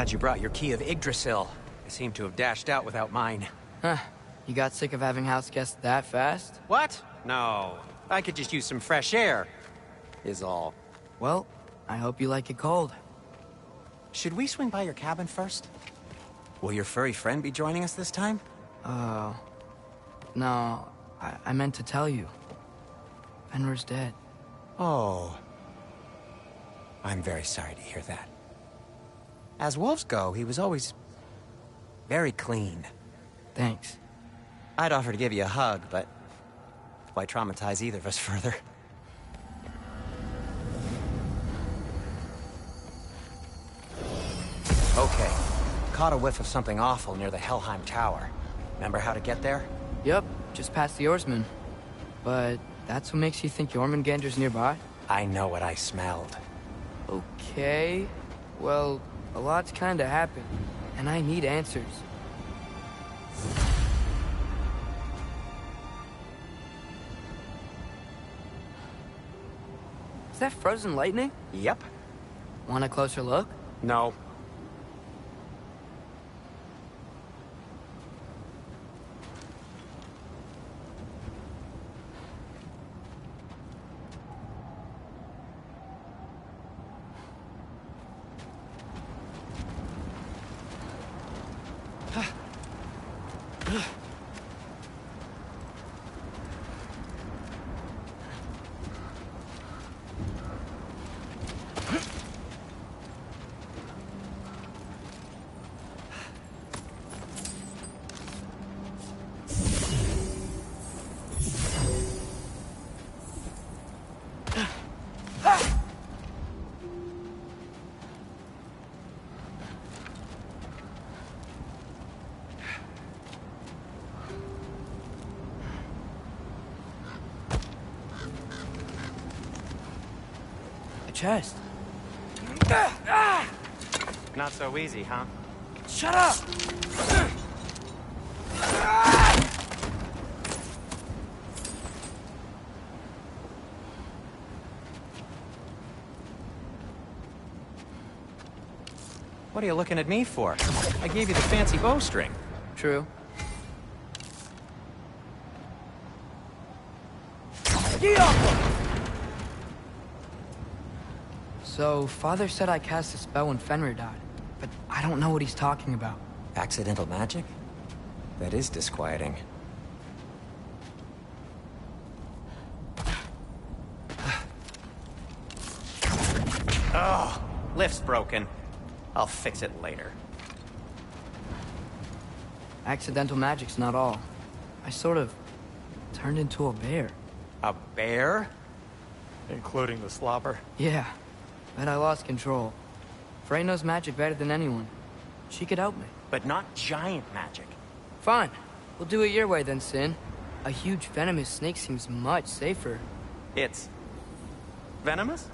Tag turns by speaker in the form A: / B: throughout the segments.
A: Glad you brought your key of Yggdrasil. I seem to have dashed out without mine.
B: Huh. You got sick of having house guests that fast?
A: What? No. I could just use some fresh air, is all.
B: Well, I hope you like it cold.
A: Should we swing by your cabin first? Will your furry friend be joining us this time?
B: No. I meant to tell you. Fenrir's dead.
A: Oh. I'm very sorry to hear that. As wolves go, he was always very clean.
B: Thanks.
A: I'd offer to give you a hug, but why traumatize either of us further? Okay. Caught a whiff of something awful near the Helheim Tower. Remember how to get there?
B: Yep, just past the oarsman. But that's what makes you think Jormungandr's nearby?
A: I know what I smelled.
B: Okay. Well, a lot's kinda happened, and I need answers. Is that frozen lightning?
A: Yep.
B: Want a closer look?
A: No.
B: Chest.
A: Not so easy, huh?
B: Shut up!
A: What are you looking at me for? I gave you the fancy bowstring.
B: True. So, Father said I cast a spell when Fenrir died, but I don't know what he's talking about.
A: Accidental magic? That is disquieting. Oh, lift's broken. I'll fix it later.
B: Accidental magic's not all. I sort of turned into a bear.
A: A bear?
C: Including the slobber.
B: Yeah, but I lost control. Frey knows magic better than anyone. She could help me.
A: But not giant magic.
B: Fine. We'll do it your way then, Sin. A huge venomous snake seems much safer.
A: It's venomous?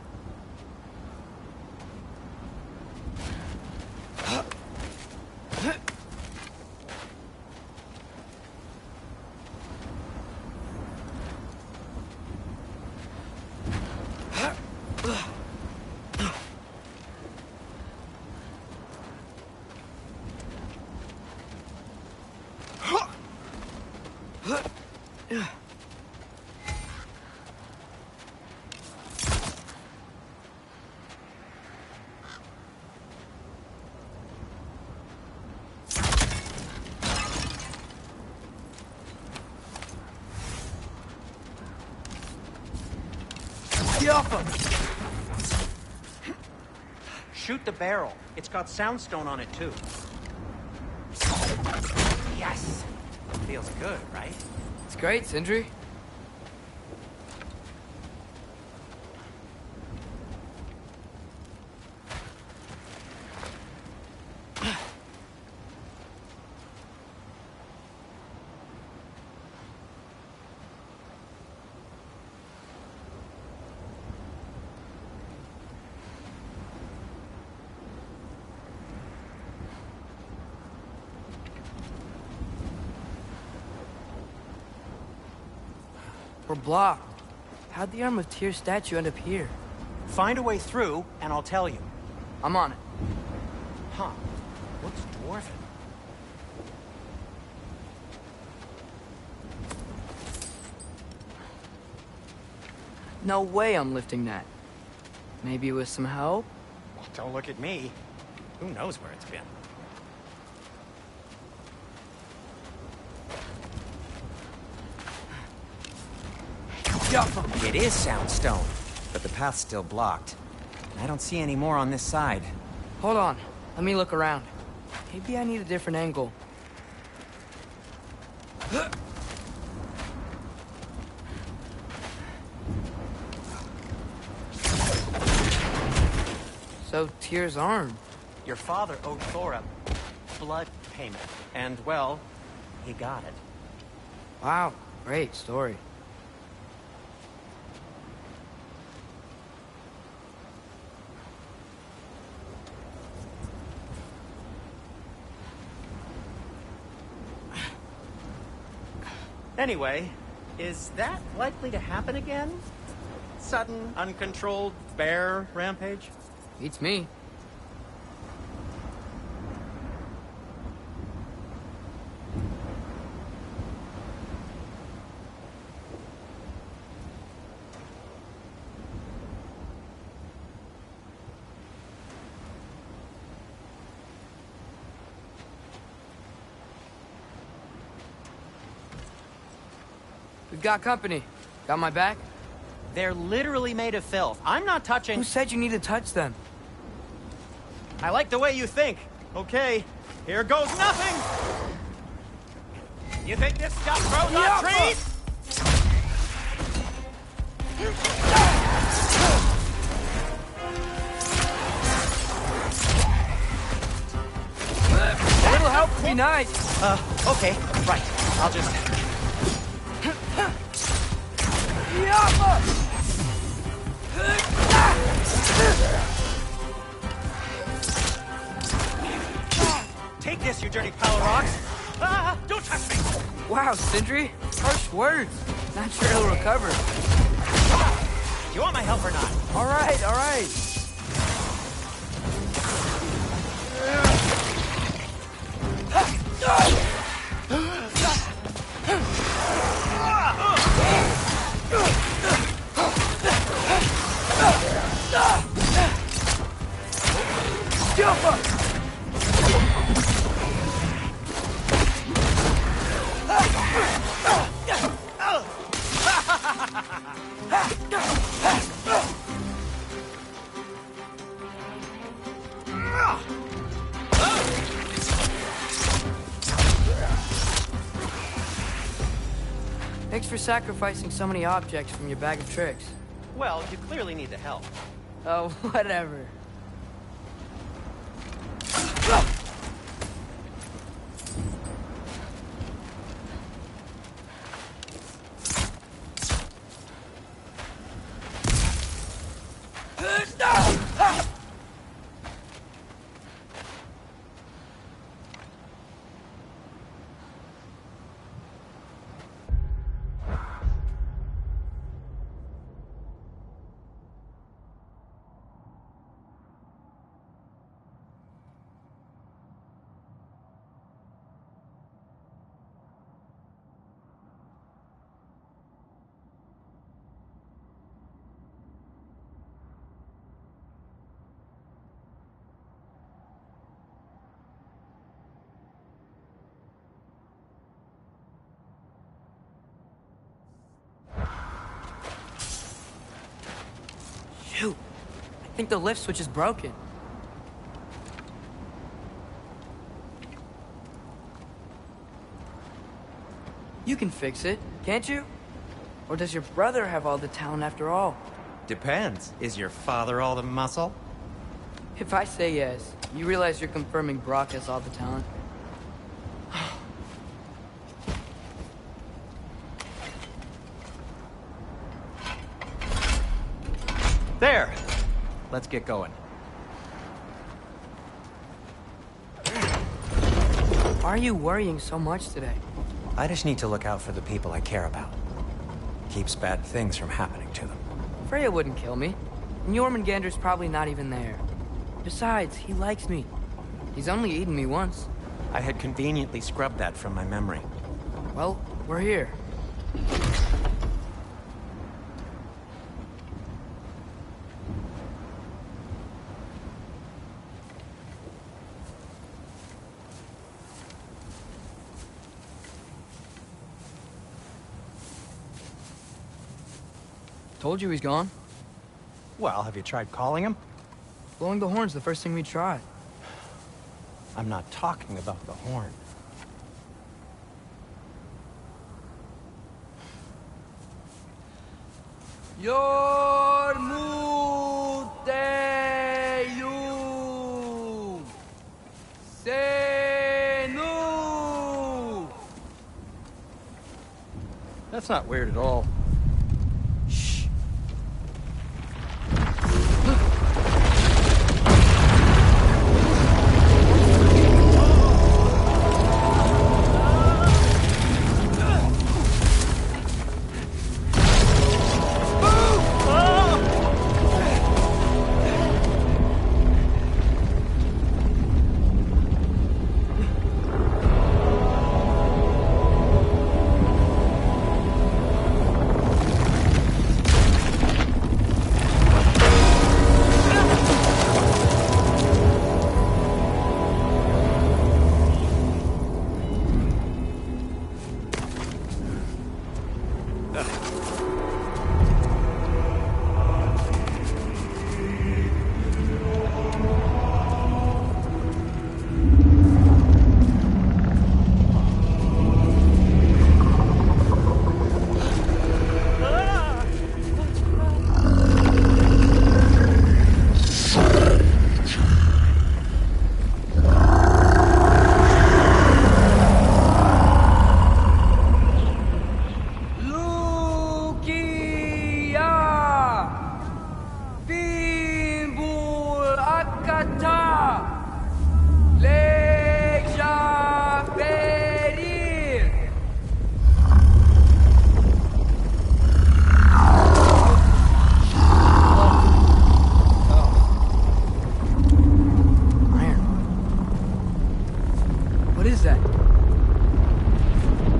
A: Shoot the barrel. It's got soundstone on it, too. Yes! Feels good, right?
B: It's great, Sindri. We're blocked. How'd the Arm of Tyr statue end up here?
A: Find a way through, and I'll tell you.
B: I'm on it.
A: Huh. orphan.
B: No way I'm lifting that. Maybe with some help?
A: Well, don't look at me. Who knows where it's been? It is Soundstone, but the path's still blocked. I don't see any more on this side.
B: Hold on. Let me look around. Maybe I need a different angle. So, Tyr's arm.
A: Your father owed Thor a blood payment, and, well, he got it.
B: Wow, great story.
A: Anyway, is that likely to happen again? Sudden, uncontrolled bear rampage?
B: Beats me. We've got company. Got my back?
A: They're literally made of filth. I'm not touching...
B: Who said you need to touch them?
A: I like the way you think. Okay, here goes nothing! You think this stuff grows on trees?
B: A little help would be nice.
A: Okay, right. I'll just... Take this, you dirty pile of rocks! Ah, don't touch me!
B: Wow, Sindri. Harsh words. Not sure he'll recover.
A: Do you want my help or not?
B: All right, all right. Thanks for sacrificing so many objects from your bag of tricks.
A: Well, you clearly need the help.
B: Oh, whatever. Shoot. I think the lift switch is broken. You can fix it, can't you? Or does your brother have all the talent after all?
A: Depends. Is your father all the muscle?
B: If I say yes, you realize you're confirming Brock has all the talent?
A: There! Let's get going.
B: Why are you worrying so much today?
A: I just need to look out for the people I care about. Keeps bad things from happening to them.
B: Freya wouldn't kill me. And Jormungandr's probably not even there. Besides, he likes me. He's only eaten me once.
A: I had conveniently scrubbed that from my memory.
B: Well, we're here. Told you he's gone.
A: Well, have you tried calling him?
B: Blowing the horn's the first thing we tried.
A: I'm not talking about the horn.
B: Yormuteyu Senu.
C: That's not weird at all.
B: Shh.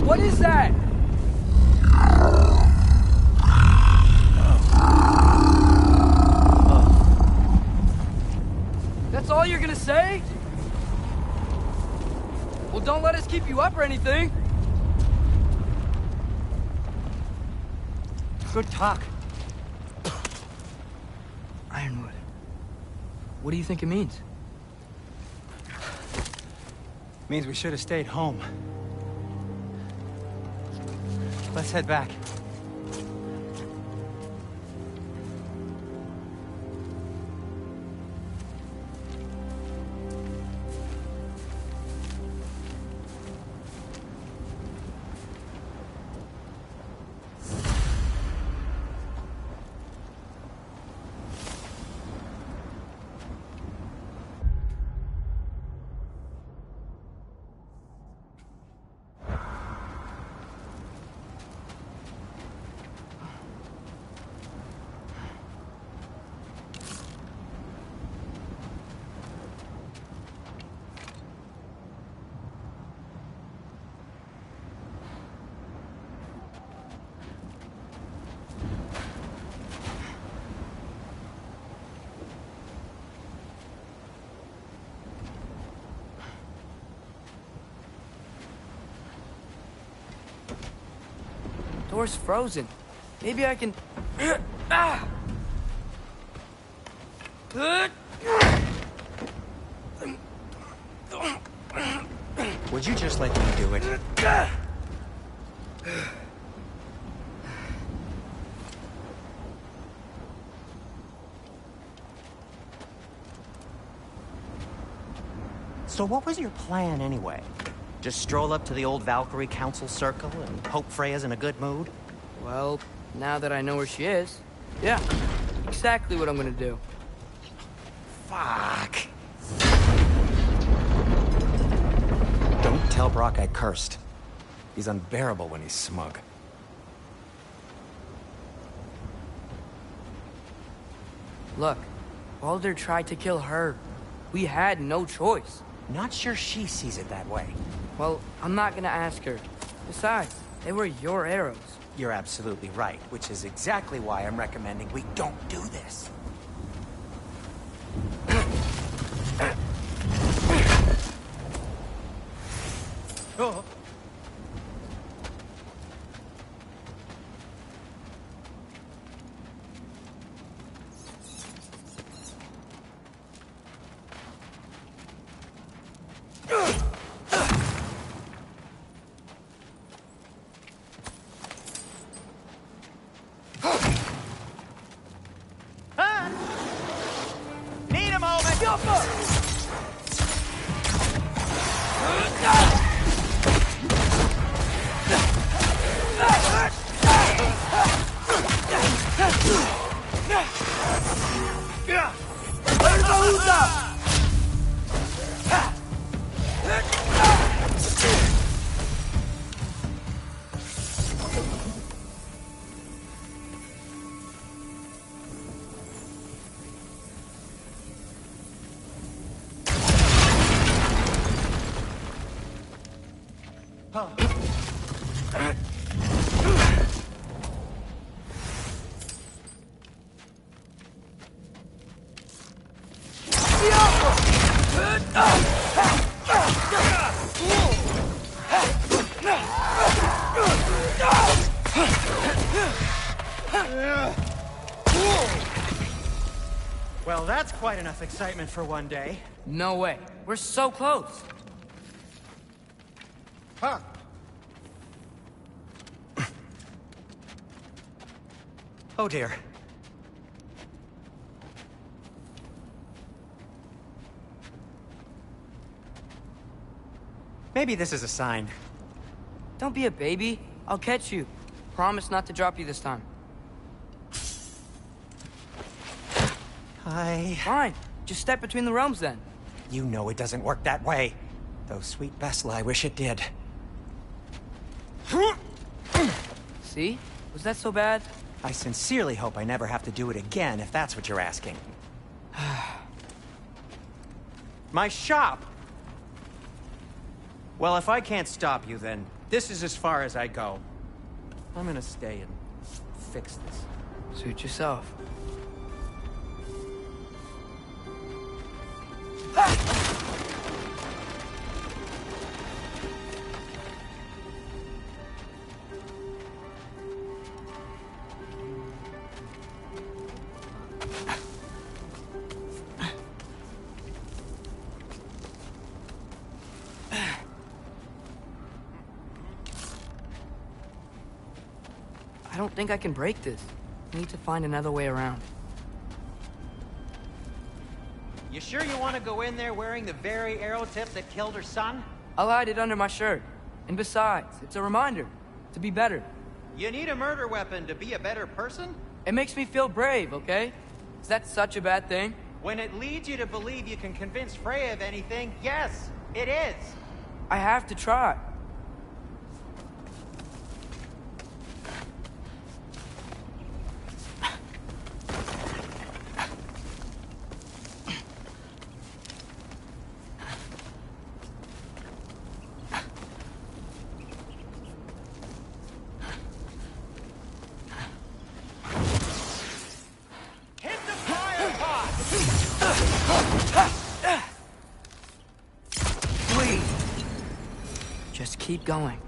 B: What is that? That's all you're gonna say? Well, don't let us keep you up or anything.
A: Good talk.
B: Ironwood. What do you think it means?
A: Means we should have stayed home. Let's head back.
B: Door's frozen. Maybe I can... Ah!
A: Would you just let me do it? So what was your plan anyway? Just stroll up to the old Valkyrie Council Circle and hope Freya's in a good mood?
B: Well, now that I know where she is, yeah, exactly what I'm gonna do.
A: Fuck. Don't tell Brock I cursed. He's unbearable when he's smug.
B: Look, Baldur tried to kill her. We had no choice.
A: Not sure she sees it that way.
B: Well, I'm not gonna ask her. Besides, they were your arrows.
A: You're absolutely right, which is exactly why I'm recommending we don't do this. Oh. Need a moment! Well, that's quite enough excitement for one day.
B: No way. We're so close.
A: Huh. Oh dear. Maybe this is a sign.
B: Don't be a baby. I'll catch you. Promise not to drop you this time. Fine. Just step between the realms then.
A: You know it doesn't work that way. Though, sweet Bessel, I wish it did.
B: See? Was that so bad?
A: I sincerely hope I never have to do it again, if that's what you're asking. My shop! Well, if I can't stop you, then this is as far as I go. I'm gonna stay and fix this.
B: Suit yourself. I don't think I can break this. I need to find another way around.
A: You sure you want to go in there wearing the very arrow tip that killed her son?
B: I'll hide it under my shirt. And besides, it's a reminder to be better.
A: You need a murder weapon to be a better person?
B: It makes me feel brave, okay? Is that such a bad thing?
A: When it leads you to believe you can convince Freya of anything, yes, it is.
B: I have to try. Just keep going.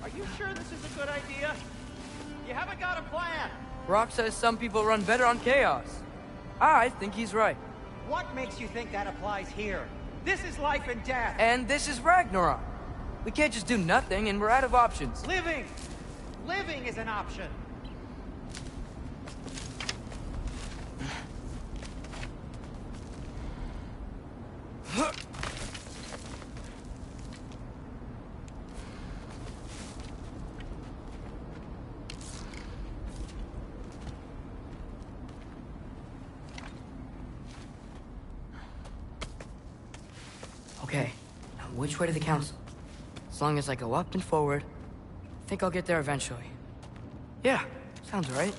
A: Are you sure this is a good idea? You haven't got a plan.
B: Rock says some people run better on chaos. I think he's right.
A: What makes you think that applies here? This is life and death.
B: And this is Ragnarok. We can't just do nothing and we're out of options.
A: Living! Living is an option.
B: Okay, now which way to the council? As long as I go up and forward, I think I'll get there eventually. Yeah, sounds right.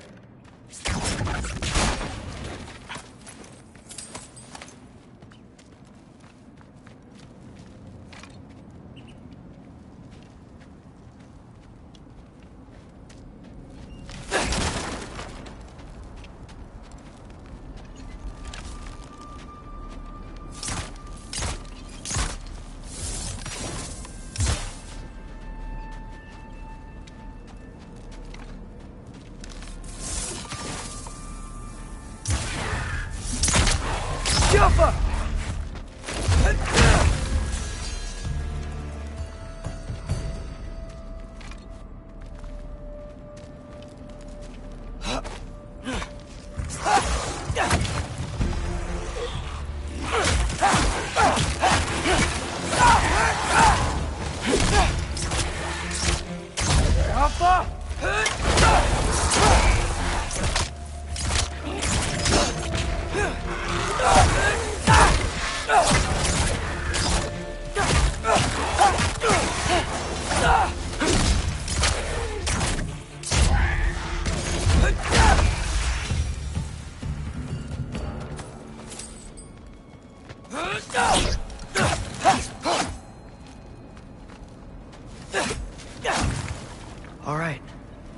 B: All right,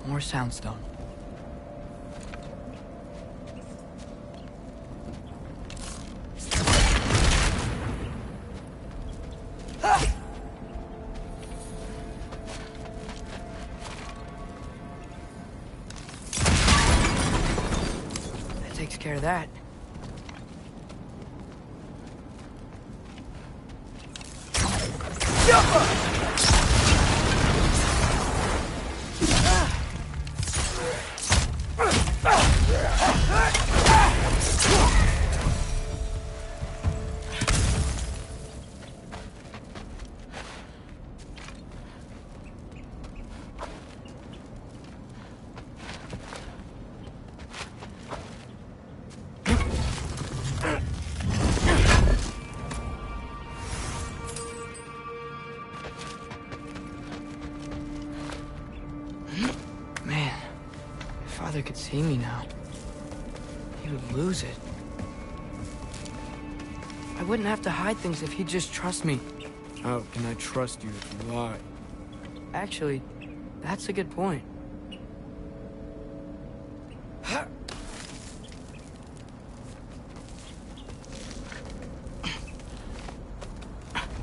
B: more soundstone. That takes care of that. Man, if Father could see me now, he would lose it. I wouldn't have to hide things if he'd just trust me.
D: How can I trust you if you lie?
B: Actually, that's a good point.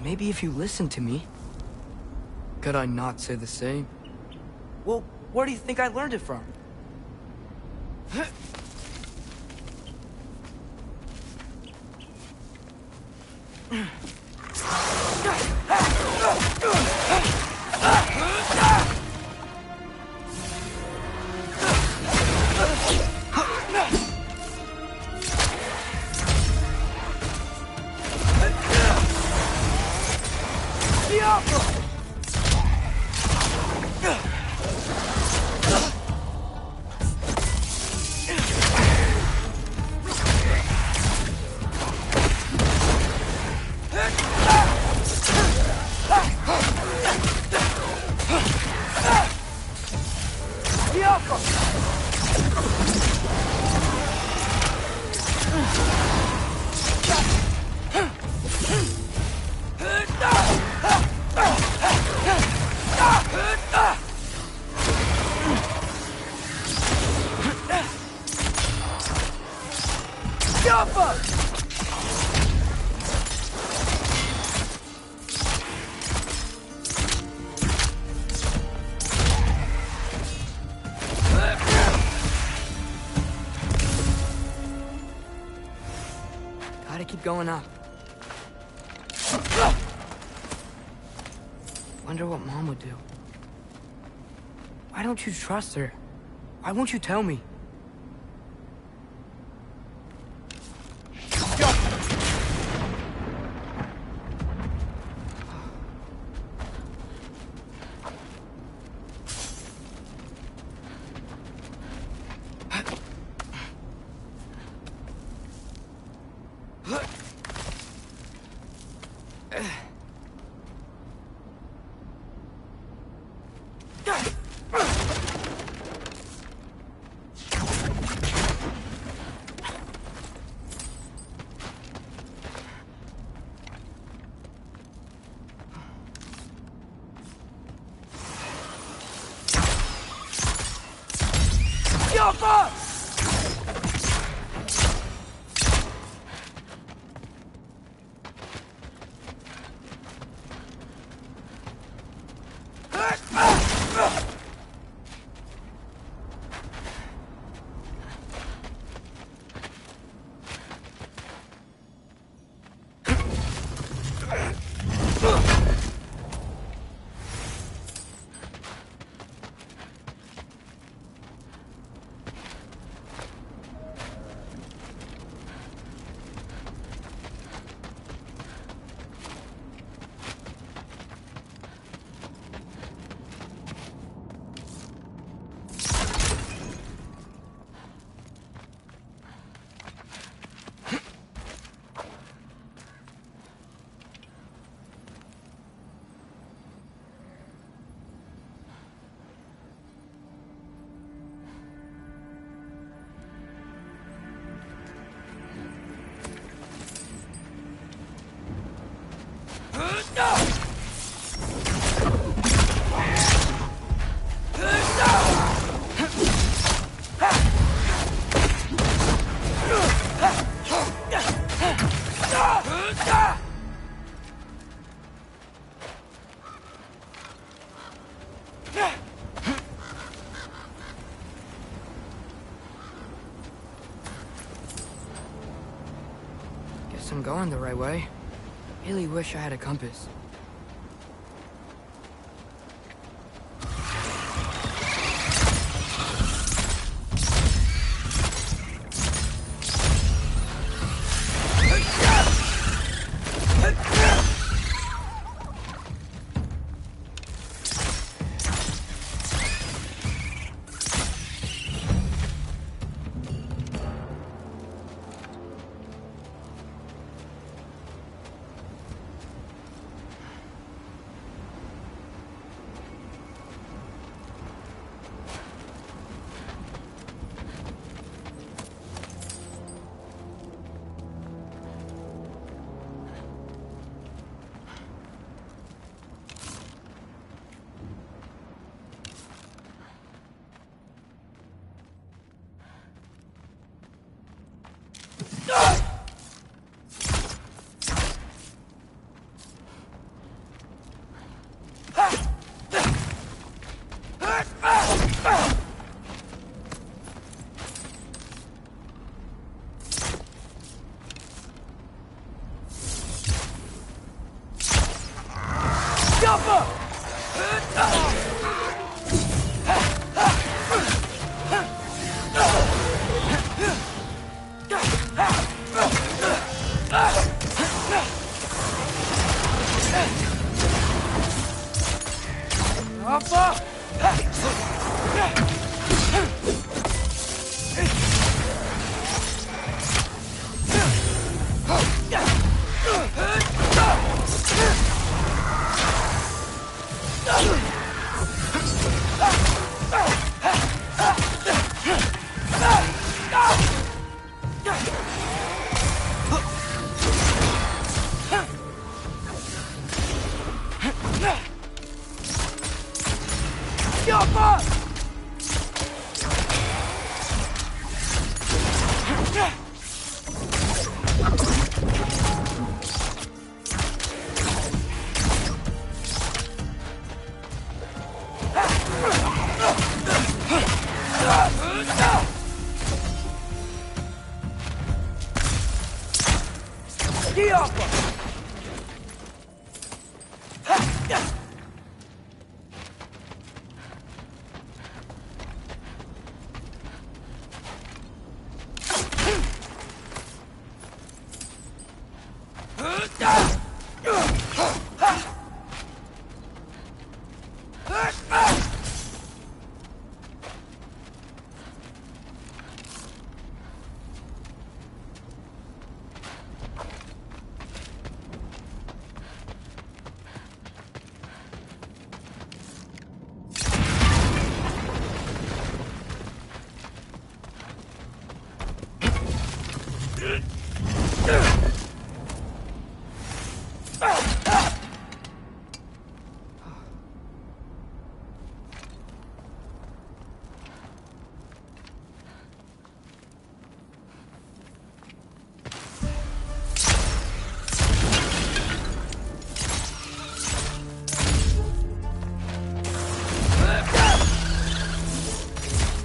B: Maybe if you listened to me.
D: Could I not say the same?
B: Well, where do you think I learned it from? Gotta keep going up. Wonder what Mom would do. Why don't you trust her? Why won't you tell me? guess I'm going the right way. Really wish I had a compass.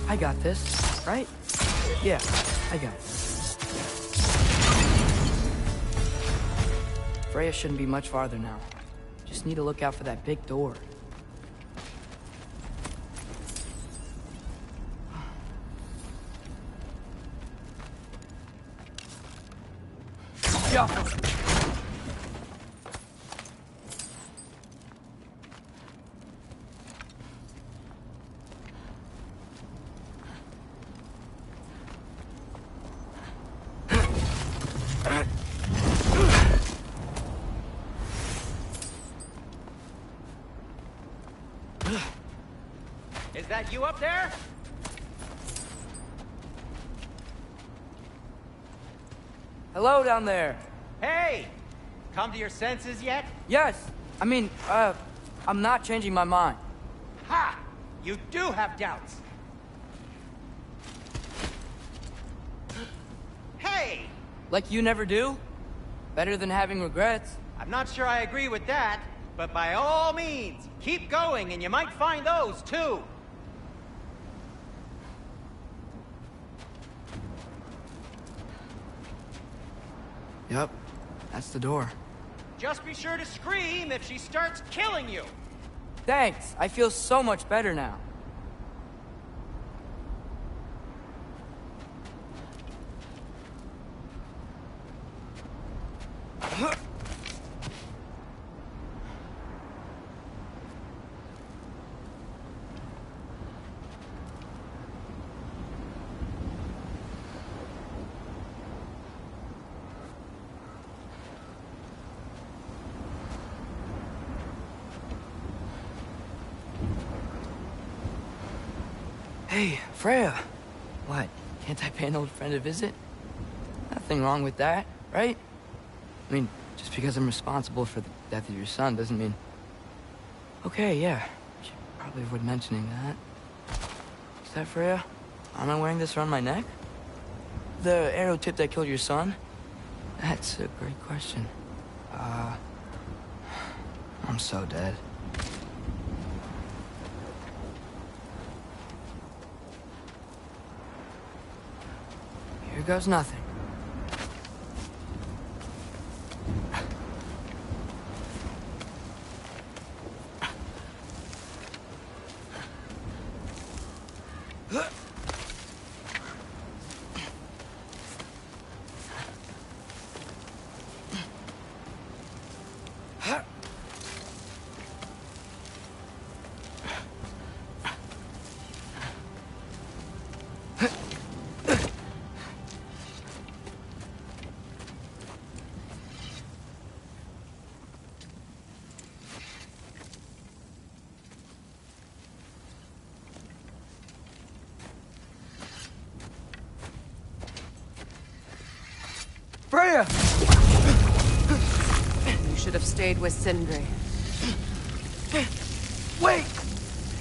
B: I got this, right? Yeah, I got it. Freya shouldn't be much farther now. Just need to look out for that big door. Yeah.
A: Is that you up there?
B: Hello down there.
A: Hey! Come to your senses yet?
B: Yes. I mean, I'm not changing my mind.
A: Ha! You do have doubts. Hey!
B: Like you never do? Better than having regrets.
A: I'm not sure I agree with that, but by all means, keep going and you might find those too.
B: Yep, that's the door.
E: Just be sure to scream if she starts killing you.
B: Thanks, I feel so much better now. Hey, Freya. What? Can't I pay an old friend a visit? Nothing wrong with that, right? I mean, just because I'm responsible for the death of your son doesn't mean... Okay, yeah. Should probably avoid mentioning that. Is that Freya? Am I wearing this around my neck? The arrow tip that killed your son? That's a great question. I'm so dead. Here goes nothing. Freya!
F: You should have stayed with Sindri.
B: Wait!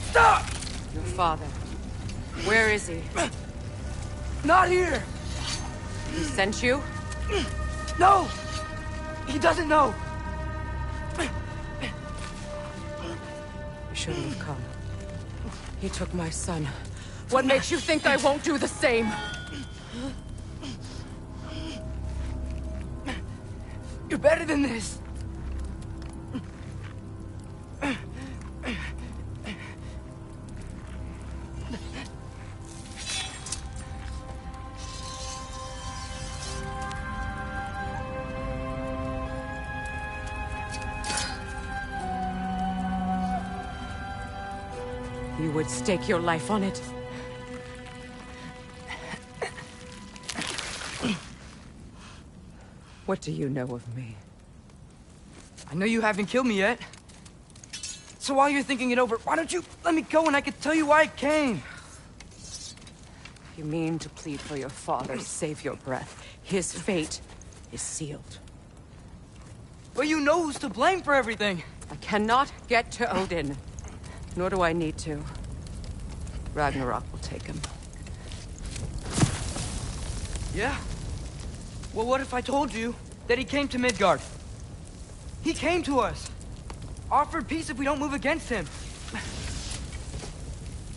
B: Stop!
F: Your father. Where is he?
B: Not here!
F: He sent you?
B: No! He doesn't know!
F: You shouldn't have come. He took my son. What makes you think I won't do the same?
B: You're better than this!
F: You would stake your life on it. What do you know of me?
B: I know you haven't killed me yet. So while you're thinking it over, why don't you let me go and I can tell you why I came?
F: You mean to plead for your father, save your breath. His fate is sealed.
B: But you know who's to blame for everything.
F: I cannot get to Odin. Nor do I need to. Ragnarok will take him.
B: Yeah? Well, what if I told you that he came to Midgard? He came to us. Offered peace if we don't move against him.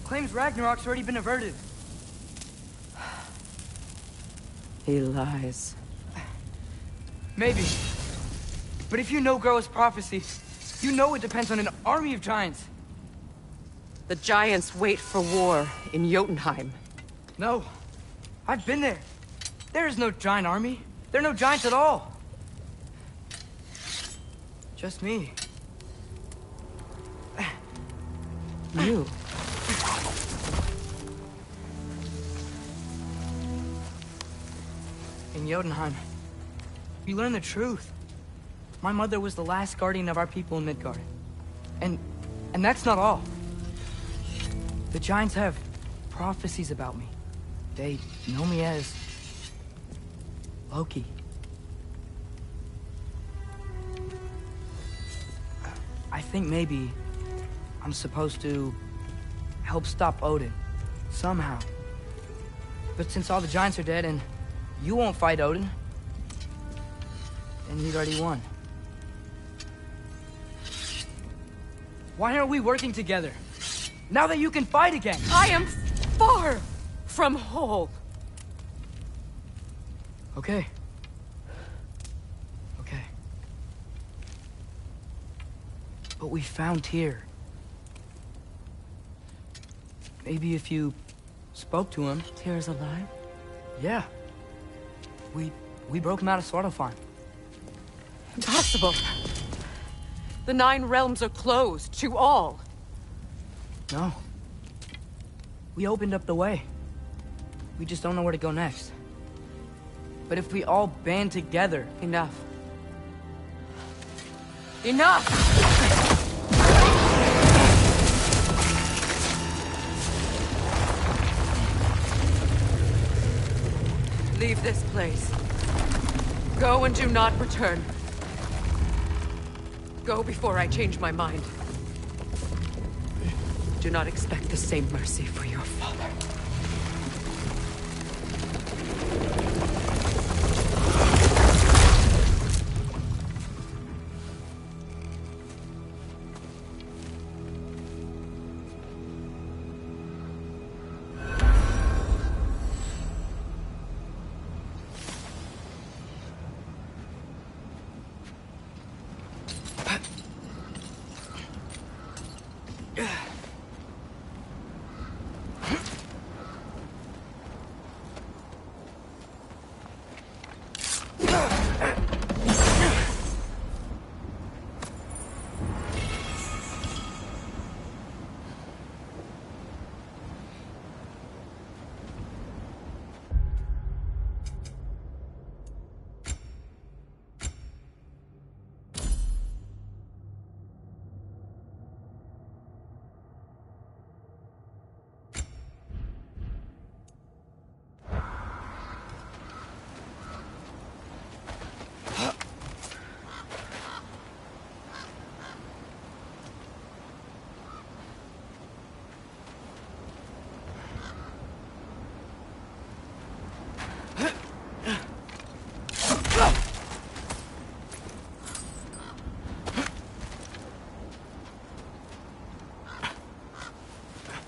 B: Claims Ragnarok's already been averted.
F: He lies.
B: Maybe. But if you know Groa's prophecy, you know it depends on an army of giants.
F: The giants wait for war in Jotunheim.
B: No. I've been there. There is no giant army. There are no giants at all. Just me.
F: You.
B: In Jotunheim, we learn the truth. My mother was the last guardian of our people in Midgard. And that's not all. The giants have prophecies about me. They know me as Loki. I think maybe I'm supposed to help stop Odin, somehow. But since all the giants are dead and you won't fight Odin, then he's already won. Why aren't we working together? Now that you can fight again!
F: I am far from whole.
B: Okay. what we found here. Maybe if you spoke to him.
F: Tyr's alive?
B: Yeah. We broke him out of Svartalfheim.
F: Impossible. The 9 realms are closed to all.
B: No. We opened up the way. We just don't know where to go next. But if we all band together...
F: Enough. Enough! Leave this place. Go and do not return. Go before I change my mind. Do not expect the same mercy for your father.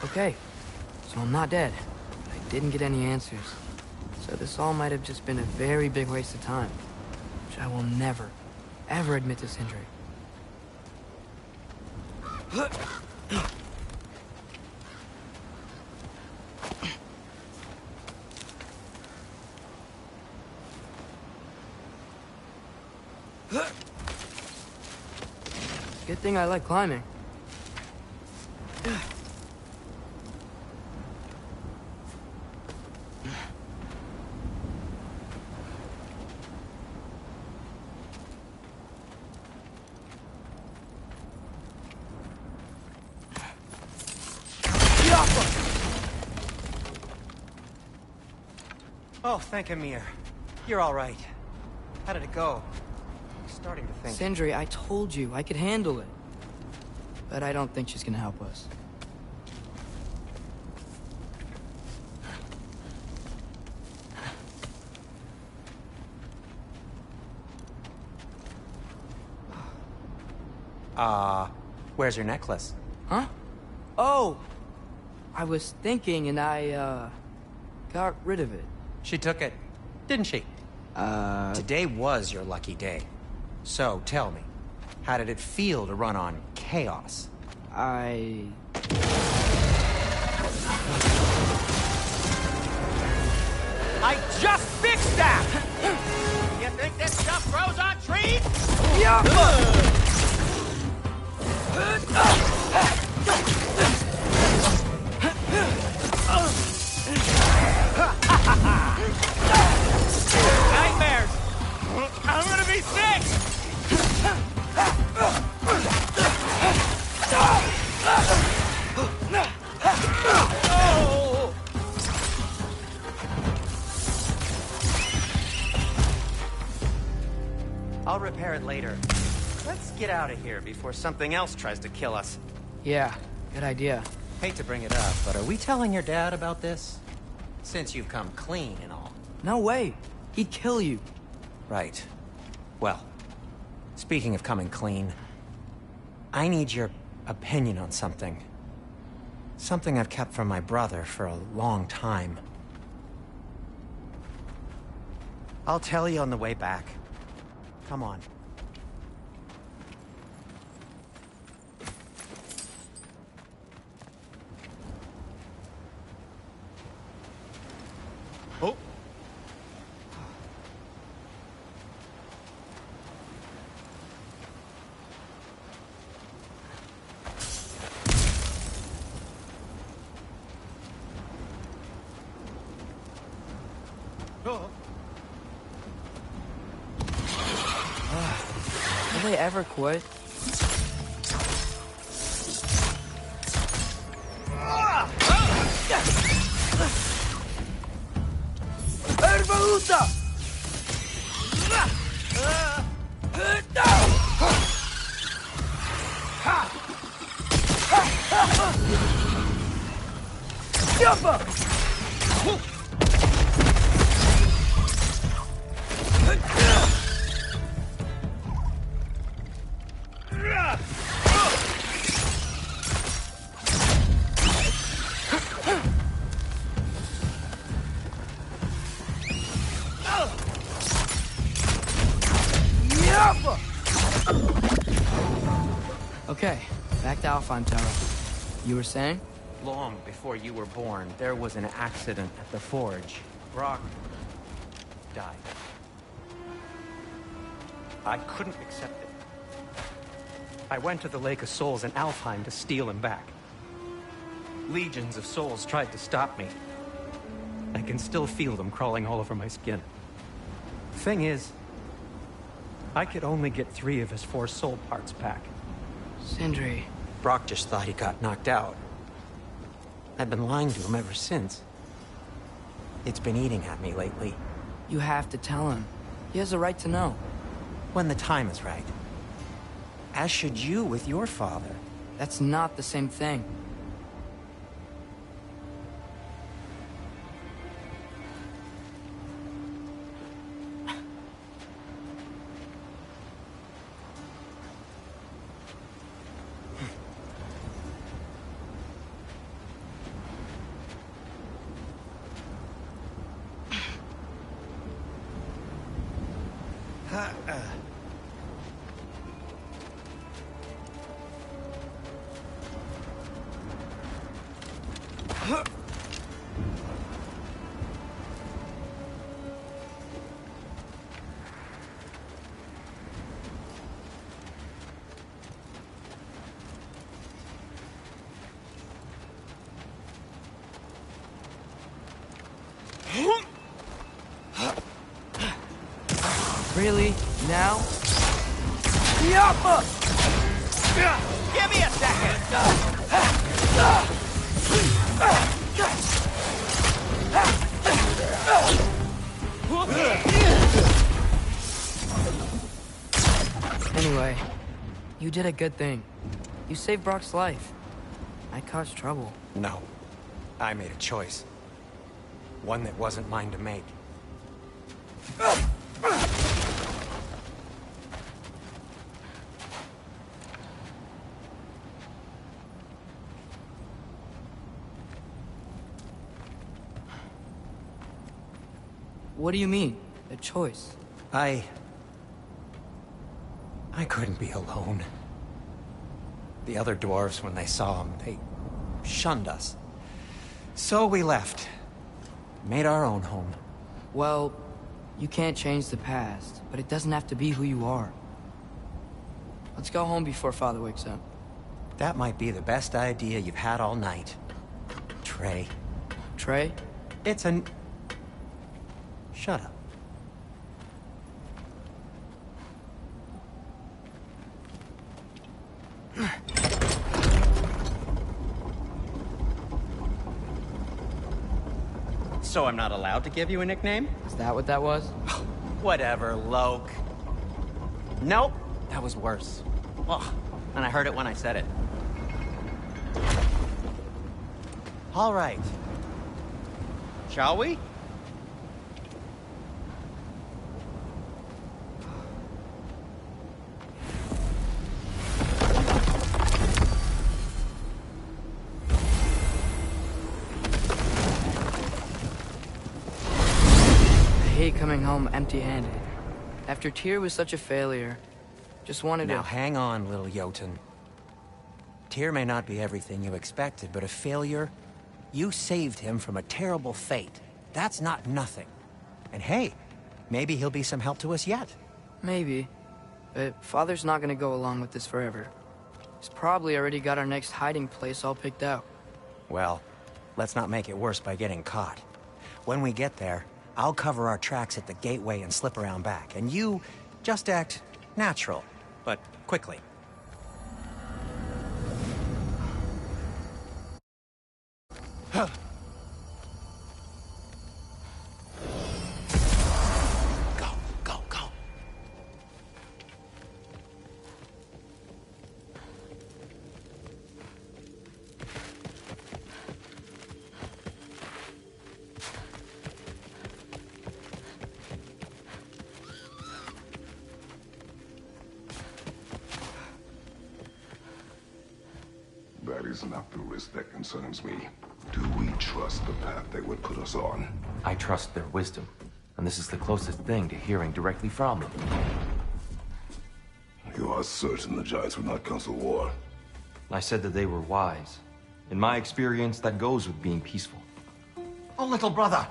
B: Okay, so I'm not dead. I didn't get any answers. So this all might have just been a very big waste of time. Which I will never, ever admit to Sindri. Good thing I like climbing.
A: Oh, thank Amir. You're all right. How did it go? I'm starting to think...
B: Sindri, I told you I could handle it. But I don't think she's gonna help us.
A: Where's your necklace?
B: Huh? Oh! I was thinking and I, got rid of it.
A: She took it, didn't she? Today was your lucky day. So, tell me, how did it feel to run on chaos?
B: I
E: just fixed that! You think this stuff grows on trees? Nightmares! I'm gonna be sick!
A: I'll repair it later. Let's get out of here before something else tries to kill us.
B: Yeah, good idea.
A: Hate to bring it up, but are we telling your dad about this? Since you've come clean and all.
B: No way. He'd kill you.
A: Right. Well, speaking of coming clean, I need your opinion on something. Something I've kept from my brother for a long time. I'll tell you on the way back. Come on.
B: Will they ever quit? Okay, back to Alphantara. You were saying?
A: Long before you were born, there was an accident at the forge. Brock died. I couldn't accept it. I went to the Lake of Souls in Alfheim to steal him back. Legions of souls tried to stop me. I can still feel them crawling all over my skin. Thing is, I could only get 3 of his 4 soul parts back.
B: Sindri.
A: Brock just thought he got knocked out. I've been lying to him ever since. It's been eating at me lately.
B: You have to tell him. He has a right to know.
A: When the time is right. As should you with your father.
B: That's not the same thing. Really? Now?
E: Give me a second!
B: Anyway, you did a good thing. You saved Brock's life. I caused trouble.
A: No. I made a choice. One that wasn't mine to make.
B: What do you mean? A choice?
A: I couldn't be alone. The other dwarves, when they saw him, they shunned us. So we left. Made our own home.
B: Well, you can't change the past, but it doesn't have to be who you are. Let's go home before Father wakes up.
A: That might be the best idea you've had all night. Trey.
B: Trey?
A: It's an... Shut up. So I'm not allowed to give you a nickname?
B: Is that what that was?
A: Whatever, Loke. Nope, that was worse. Ugh, and I heard it when I said it. All right. Shall we?
B: I hate coming home empty-handed. After Tyr was such a failure, just wanted
A: Now
B: to...
A: hang on, little Jotun. Tyr may not be everything you expected, but a failure? You saved him from a terrible fate. That's not nothing. And hey, maybe he'll be some help to us yet.
B: Maybe. But Father's not gonna go along with this forever. He's probably already got our next hiding place all picked out.
A: Well, let's not make it worse by getting caught. When we get there, I'll cover our tracks at the gateway and slip around back. And you just act natural. but quickly. Go, go, go.
G: That is not the risk that concerns me. Do we trust the path they would put us on?
H: I trust their wisdom, and this is the closest thing to hearing directly from them.
G: You are certain the Giants would not counsel war?
H: I said that they were wise. In my experience, that goes with being peaceful.
E: Oh, little brother.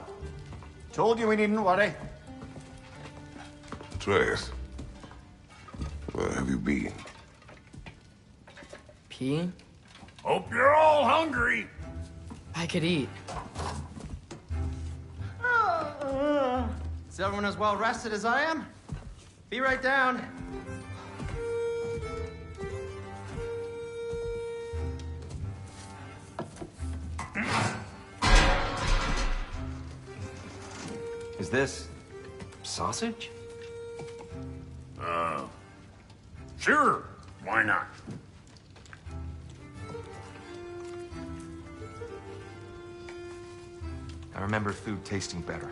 E: Told you we needn't worry.
G: Atreus, where have you been?
B: Peeing?
E: Hope you're all hungry.
B: I could eat.
A: Is everyone as well rested as I am? Be right down.
H: Is this sausage?
E: Sure. Why not?
H: I remember food tasting better.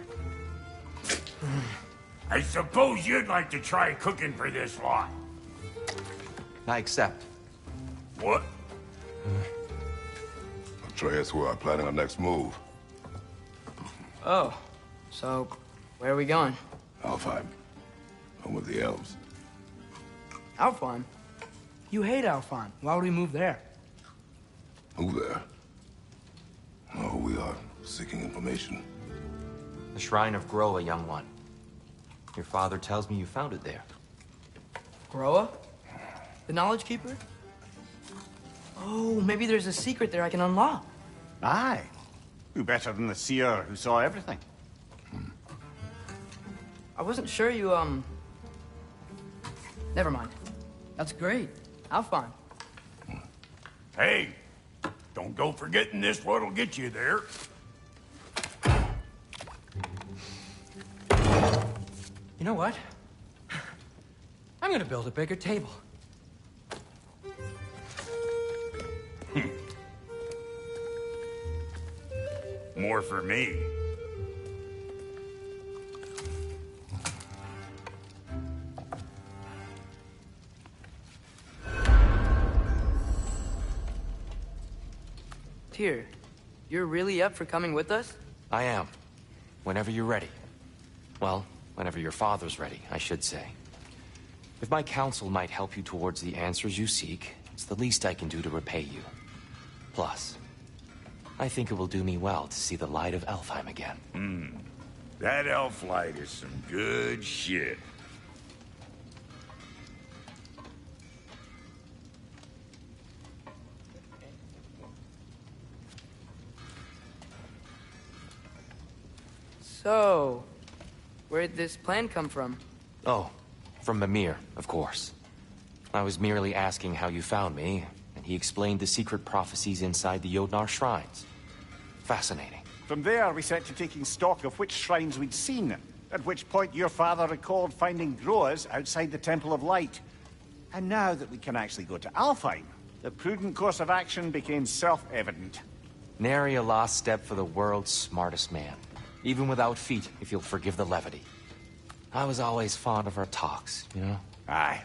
E: I suppose you'd like to try cooking for this lot.
H: I accept.
E: What?
G: Atreus, we are planning our next move.
B: Oh, so where are we going?
G: Alfheim. Home of the elves.
B: Alfheim? You hate Alfheim. Why would we move there?
G: Who there? Oh, we are seeking information.
H: The Shrine of Groa, young one. Your father tells me you found it there.
B: Groa? The Knowledge Keeper? Oh, maybe there's a secret there I can unlock.
E: Aye. Who better than the seer who saw everything?
B: I wasn't sure you, Never mind. That's great. Alfheim.
E: Hey, don't go forgetting this what'll get you there.
A: You know what? I'm gonna build a bigger table.
E: More for me.
B: Tyr, you're really up for coming with us?
H: I am. Whenever you're ready. Well, whenever your father's ready, I should say. If my counsel might help you towards the answers you seek, it's the least I can do to repay you. Plus, I think it will do me well to see the light of Alfheim again.
E: That elf light is some good shit.
B: So, where'd this plan come from?
H: Oh, from Mimir, of course. I was merely asking how you found me, and he explained the secret prophecies inside the Jotnar shrines. Fascinating.
I: From there, we set to taking stock of which shrines we'd seen, at which point your father recalled finding Groas outside the Temple of Light. And now that we can actually go to Alfheim, the prudent course of action became self-evident.
H: Nary a lost step for the world's smartest man. Even without feet, if you'll forgive the levity. I was always fond of our talks, you know?
I: Aye.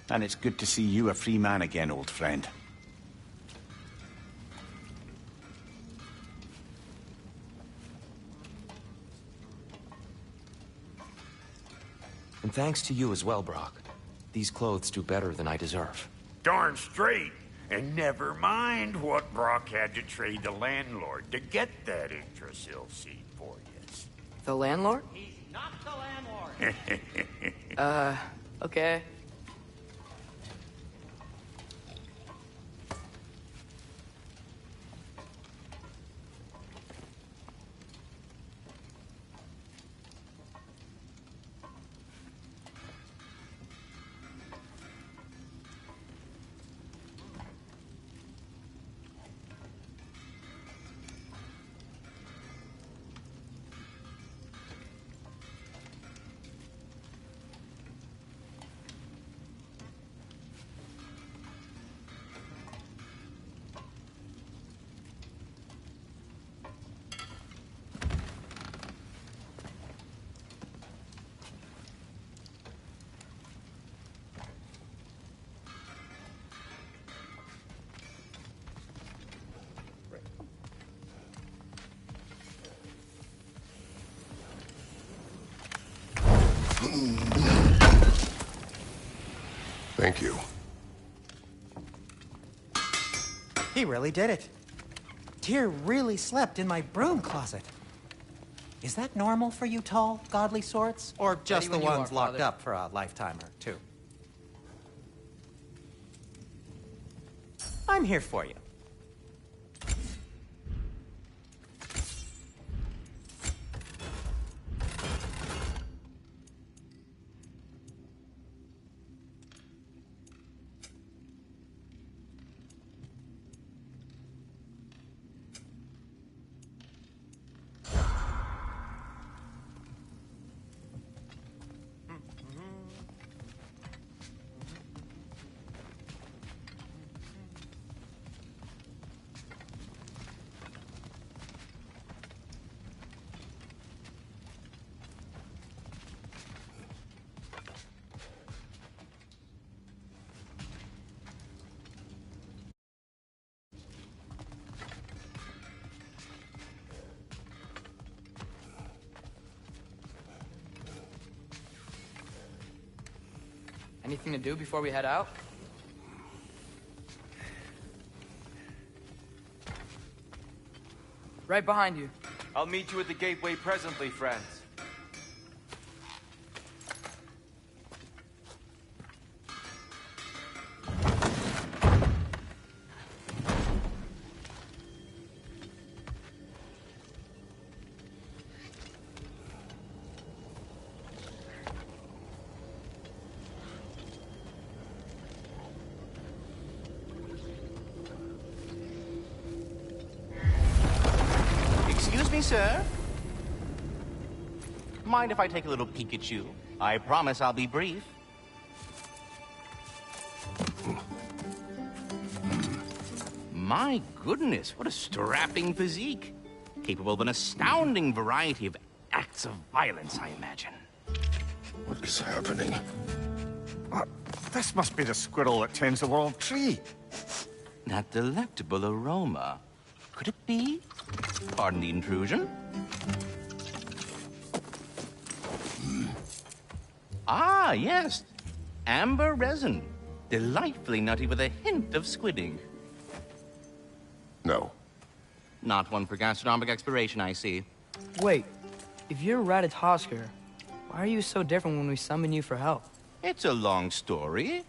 I: And it's good to see you a free man again, old friend.
H: And thanks to you as well, Brock. These clothes do better than I deserve.
E: Darn straight. And never mind what Brock had to trade the landlord to get that Yggdrasil seed for you.
B: The landlord?
E: He's not the landlord.
B: Okay.
G: Thank you.
A: He really did it. Tyr really slept in my broom closet. Is that normal for you tall, godly sorts? Or just the
B: when you are,
A: ones locked
B: Father.
A: up for a lifetime or two? I'm here for you.
B: Anything to do before we head out? Right behind you.
H: I'll meet you at the gateway presently, friends.
J: Excuse me, sir. Mind if I take a little peek at you? I promise I'll be brief. My goodness, what a strapping physique. Capable of an astounding variety of acts of violence, I imagine.
G: What is happening?
I: This must be the squirrel that tends the world tree.
J: That delectable aroma. Could it be? Pardon the intrusion. Ah, yes. Amber resin. Delightfully nutty with a hint of squidding.
G: No.
J: Not one for gastronomic exploration, I see.
B: Wait, if you're Ratatoskr, why are you so different when we summon you for help?
J: It's a long story.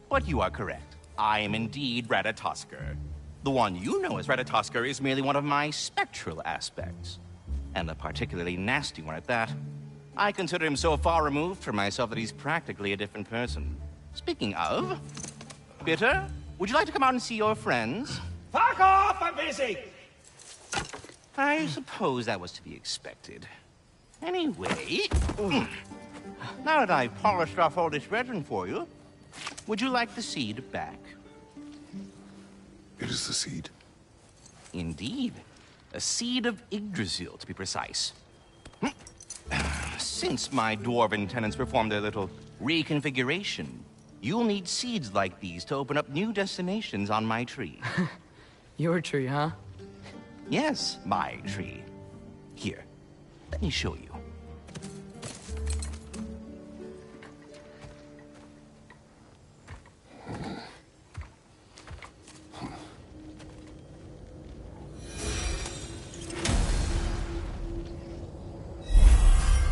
J: But you are correct. I am indeed Ratatoskr. The one you know as Ratatoskr is merely one of my spectral aspects. And a particularly nasty one at that. I consider him so far removed from myself that he's practically a different person. Speaking of... Bitter, would you like to come out and see your friends?
K: Fuck off! I'm busy!
J: I suppose that was to be expected. Anyway... Now that I've polished off all this resin for you, would you like the seed back?
G: It is the seed.
J: Indeed. A seed of Yggdrasil, to be precise. Since my dwarven tenants performed their little reconfiguration, you'll need seeds like these to open up new destinations on my tree.
B: Your tree, huh?
J: Yes, my tree. Here, let me show you.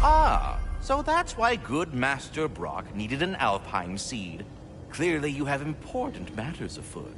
J: Ah, so that's why good Master Brock needed an Alpine seed. Clearly you have important matters afoot.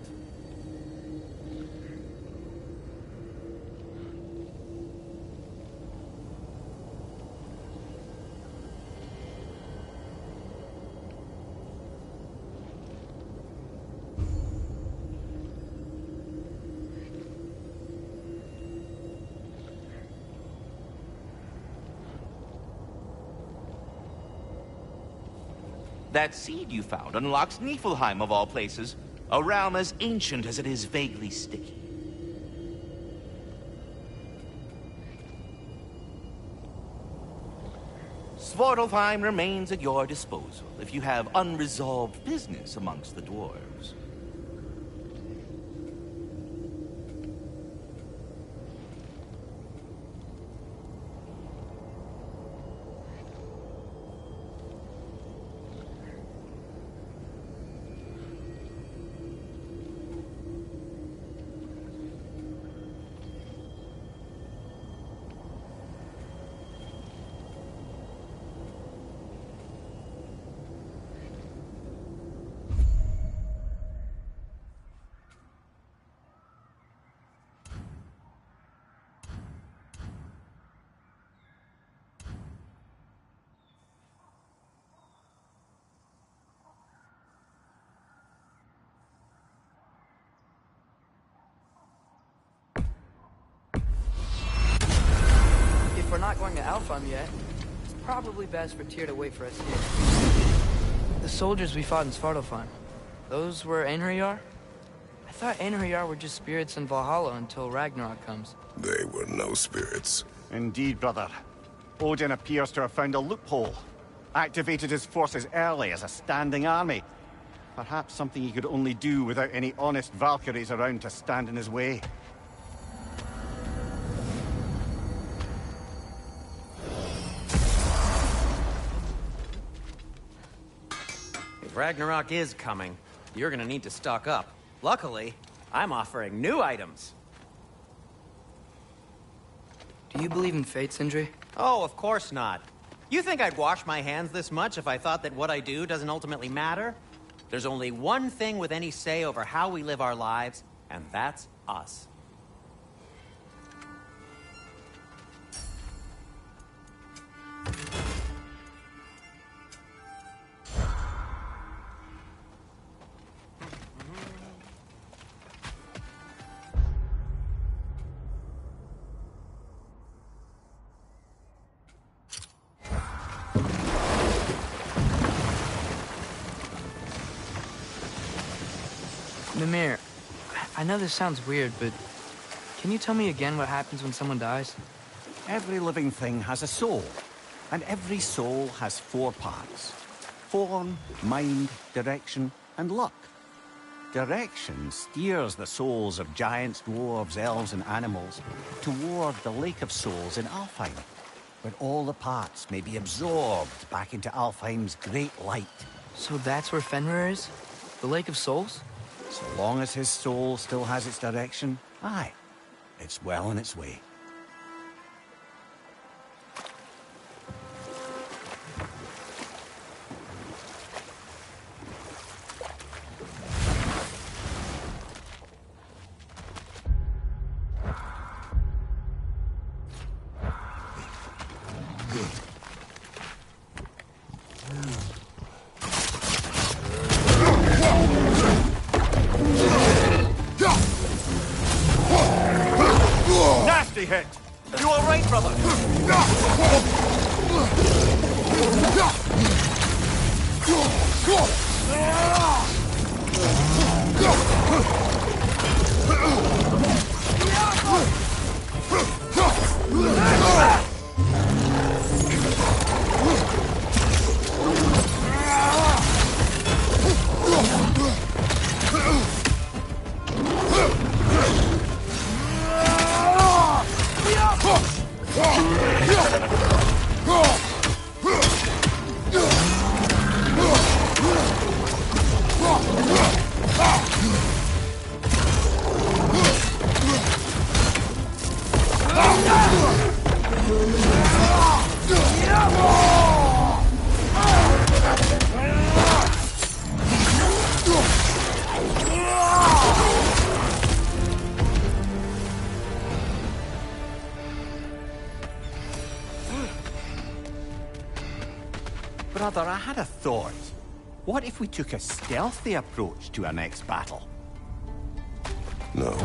J: That seed you found unlocks Niflheim of all places, a realm as ancient as it is vaguely sticky. Svartalfheim remains at your disposal if you have unresolved business amongst the dwarves.
B: Svartalfheim yet. It's probably best for Tyr to wait for us here. The soldiers we fought in Svartalfheim, those were Einherjar? I thought Einherjar were just spirits in Valhalla until Ragnarok comes.
G: They were no spirits.
I: Indeed, brother. Odin appears to have found a loophole. Activated his forces early as a standing army. Perhaps something he could only do without any honest Valkyries around to stand in his way.
A: If Ragnarok is coming, you're gonna need to stock up. Luckily, I'm offering new items.
B: Do you believe in fate, Sindri?
A: Oh, of course not. You think I'd wash my hands this much if I thought that what I do doesn't ultimately matter? There's only one thing with any say over how we live our lives, and that's us.
B: Mimir, I know this sounds weird, but can you tell me again what happens when someone dies?
I: Every living thing has a soul, and every soul has 4 parts. Form, mind, direction, and luck. Direction steers the souls of giants, dwarves, elves, and animals toward the Lake of Souls in Alfheim, where all the parts may be absorbed back into Alfheim's great light.
B: So that's where Fenrir is? The Lake of Souls?
I: So long as his soul still has its direction, aye, it's well on its way. Nasty hit! You all right, brother? Brother, I had a thought. What if we took a stealthy approach to our next battle?
G: No.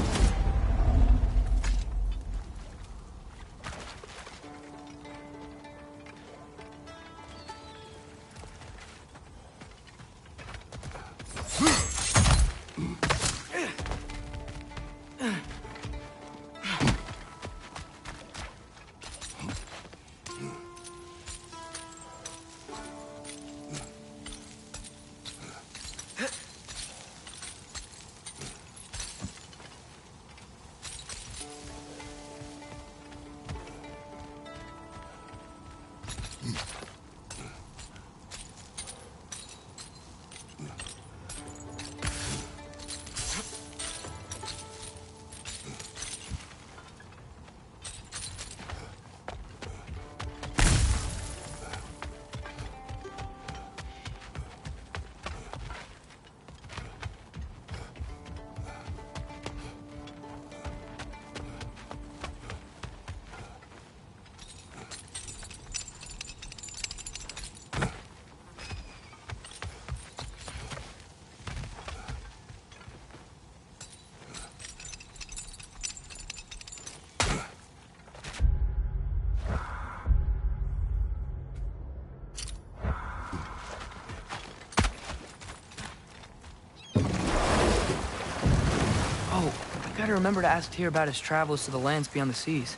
B: Oh, I gotta remember to ask Tyr about his travels to the lands beyond the seas.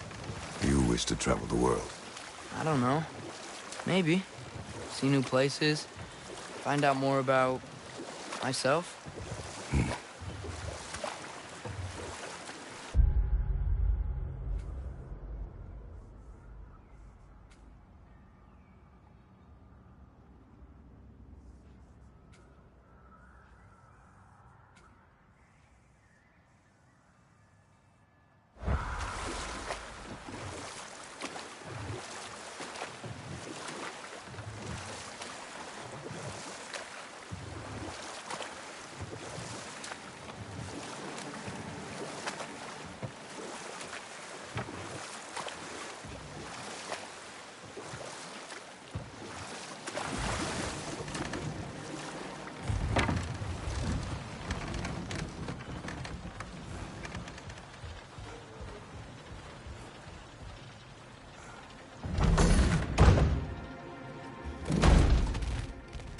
G: You wish to travel the world?
B: I don't know. Maybe. See new places. Find out more about... myself.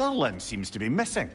I: Durlin seems to be missing.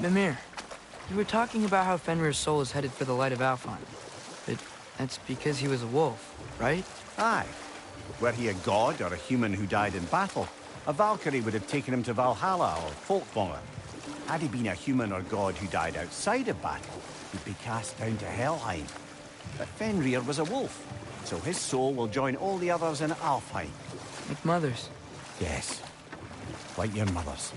B: Mimir, you were talking about how Fenrir's soul is headed for the light of Alfheim. But that's because he was a wolf, right?
I: Aye. Were he a god or a human who died in battle, a Valkyrie would have taken him to Valhalla or Folkvangr. Had he been a human or god who died outside of battle, he'd be cast down to Helheim. But Fenrir was a wolf, so his soul will join all the others in Alfheim.
B: Like mothers.
I: Yes. Like your mother's.